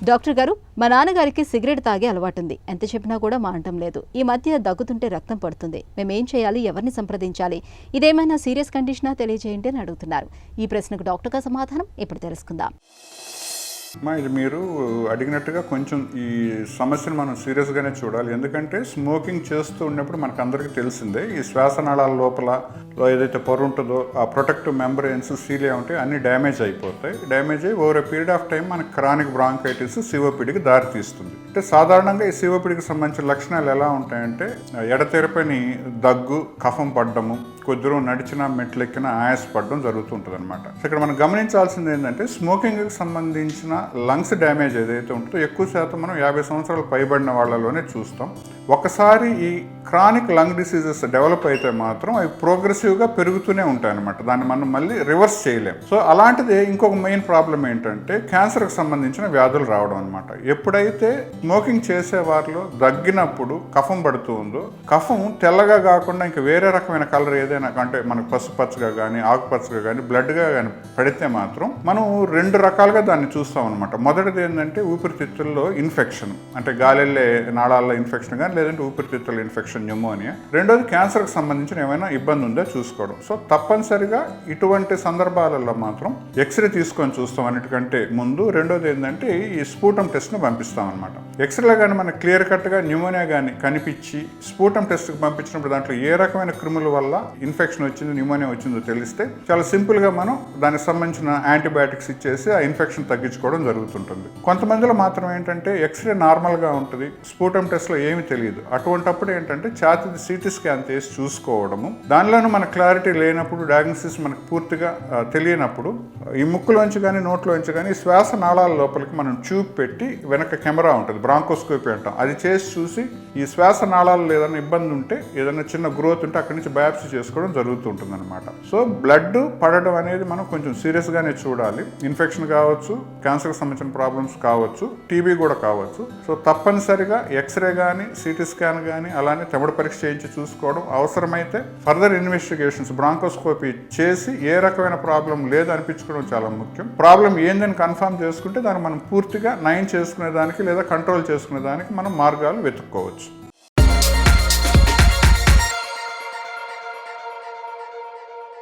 Doctor గారు, మా నాన్నగారికి సిగరెట్ తాగే అలవాటుంది. ఎంత చెప్పినా కూడా మానటం లేదు. ఈ మధ్య దగ్గుతుంటే రక్తం పడుతుంది. మేమేం చేయాలి? ఎవరిని సంప్రదించాలి? ఇదేమైనా సీరియస్ కండిషనా తెలియజేయండి అని అడుగుతున్నారు. ఈ ప్రశ్నకు డాక్టర్ గారి సమాధానం ఇప్పుడు తెలుసుకుందాం. ఇది మీరు అడిగినట్టుగా కొంచెం ఈ సమస్యను మనం సీరియస్గానే చూడాలి. ఎందుకంటే స్మోకింగ్ చేస్తూ ఉన్నప్పుడు మనకు అందరికీ తెలిసిందే, ఈ శ్వాసనాళాల లోపల ఏదైతే పొర ఉంటుందో ఆ ప్రొటెక్టివ్ మెంబ్రెయిన్స్ సీలియా ఉంటాయి, అన్ని డ్యామేజ్ అయిపోతాయి. డ్యామేజ్ అయ్యి over a period of time మనకు క్రానిక్ బ్రాంకైటిస్, సిఓపిడికి దారితీస్తుంది. అంటే సాధారణంగా ఈ సిఓపిడికి సంబంధించిన లక్షణాలు ఎలా ఉంటాయంటే ఎడతెరపని దగ్గు, కఫం పడ్డము, కొద్ది దూరం నడిచినా మెట్లెక్కినా ఆయాసపడడం జరుగుతుంటుంది అనమాట. ఇక్కడ మనం గమనించాల్సింది ఏంటంటే స్మోకింగ్కి సంబంధించిన లంగ్స్ డ్యామేజ్ ఏదైతే ఉంటుందో ఎక్కువ శాతం మనం 50 సంవత్సరాలు పైబడిన వాళ్ళలోనే చూస్తాం. ఒకసారి ఈ క్రానిక్ లంగ్ డిసీజెస్ డెవలప్ అయితే మాత్రం అవి ప్రోగ్రెసివ్గా పెరుగుతూనే ఉంటాయి అనమాట. దాన్ని మనం మళ్ళీ రివర్స్ చేయలేం. సో అలాంటిదే ఇంకొక మెయిన్ ప్రాబ్లం ఏంటంటే క్యాన్సర్కి సంబంధించిన వ్యాధులు రావడం అనమాట. ఎప్పుడైతే స్మోకింగ్ చేసే వారిలో దగ్గినప్పుడు కఫం పడుతూ ఉందో, కఫం తెల్లగా కాకుండా ఇంకా వేరే రకమైన కలర్ ఏదైనా అంటే మనకు పసుపచ్చగా కానీ ఆకుపచ్చగా కానీ బ్లడ్గా కానీ పడితే మాత్రం మనం 2 రకాలుగా దాన్ని చూస్తాం అనమాట. మొదటిది ఏంటంటే ఊపిరితిత్తుల్లో ఇన్ఫెక్షన్, అంటే గాలిళ్ళే నాళాల్లో ఇన్ఫెక్షన్ కానీ లేదంటే ఊపిరితిత్తుల ఇన్ఫెక్షన్, న్యూమోనియా. రెండోది క్యాన్సర్కి సంబంధించిన ఏమైనా ఇబ్బంది ఉందో చూసుకోవడం. సో తప్పనిసరిగా ఇటువంటి సందర్భాలలో మాత్రం ఎక్స్రే తీసుకొని చూస్తాం అన్నిటికంటే ముందు. రెండోది ఏంటంటే ఈ స్పూటం టెస్ట్ను పంపిస్తాం అనమాట. ఎక్స్రేలో కానీ మనకు క్లియర్ కట్గా న్యూమోనియా కానీ కనిపించి స్పూటం టెస్ట్కి పంపించినప్పుడు దాంట్లో ఏ రకమైన క్రిముల వల్ల ఇన్ఫెక్షన్ వచ్చింది, న్యూమోనియా వచ్చిందో తెలిస్తే చాలా సింపుల్గా మనం దానికి సంబంధించిన యాంటీబయాటిక్స్ ఇచ్చేసి ఆ ఇన్ఫెక్షన్ తగ్గించుకోవడం జరుగుతుంటుంది. కొంతమందిలో మాత్రం ఏంటంటే ఎక్స్రే నార్మల్గా ఉంటుంది, స్పూటం టెస్ట్లో ఏమీ తెలియదు. అటువంటప్పుడు ఏంటంటే ఛాతీది సిటీ స్కాన్ చేసి చూసుకోవడము, దానిలోనూ మనకు క్లారిటీ లేనప్పుడు, డయాగ్నోసిస్ మనకు పూర్తిగా తెలియనప్పుడు ఈ ముక్కులోంచి కానీ నోట్లోంచి కానీ శ్వాస నాళాల లోపలికి మనం ట్యూబ్ పెట్టి వెనక కెమెరా ఉంటుంది, బ్రాంకోస్కోపీ అంటాం, అది చేసి చూసి ఈ శ్వాస నాళాలు ఏదైనా ఇబ్బంది ఉంటే, ఏదైనా చిన్న గ్రోత్ ఉంటే అక్కడి నుంచి బయాప్సీ చేసుకోవడం జరుగుతుంటుంది అనమాట. సో బ్లడ్ పడడం అనేది మనం కొంచెం సీరియస్గానే చూడాలి. ఇన్ఫెక్షన్ కావచ్చు, క్యాన్సర్కి సంబంధించిన ప్రాబ్లమ్స్ కావచ్చు, టీబీ కూడా కావచ్చు. సో తప్పనిసరిగా ఎక్స్రే కానీ సిటీ స్కాన్ కానీ అలానే తెమడ పరీక్ష చేయించి చూసుకోవడం, అవసరమైతే ఫర్దర్ ఇన్వెస్టిగేషన్స్ బ్రాంకోస్కోపీ చేసి ఏ రకమైన ప్రాబ్లం లేదు అనిపించుకోవడం చాలా ముఖ్యం. ప్రాబ్లం ఏందని కన్ఫర్మ్ చేసుకుంటే దాన్ని మనం పూర్తిగా నయం చేసుకునే దానికి లేదా కంట్రోల్ చేసుకునే దానికి మనం మార్గాలు వెతుక్కోవచ్చు.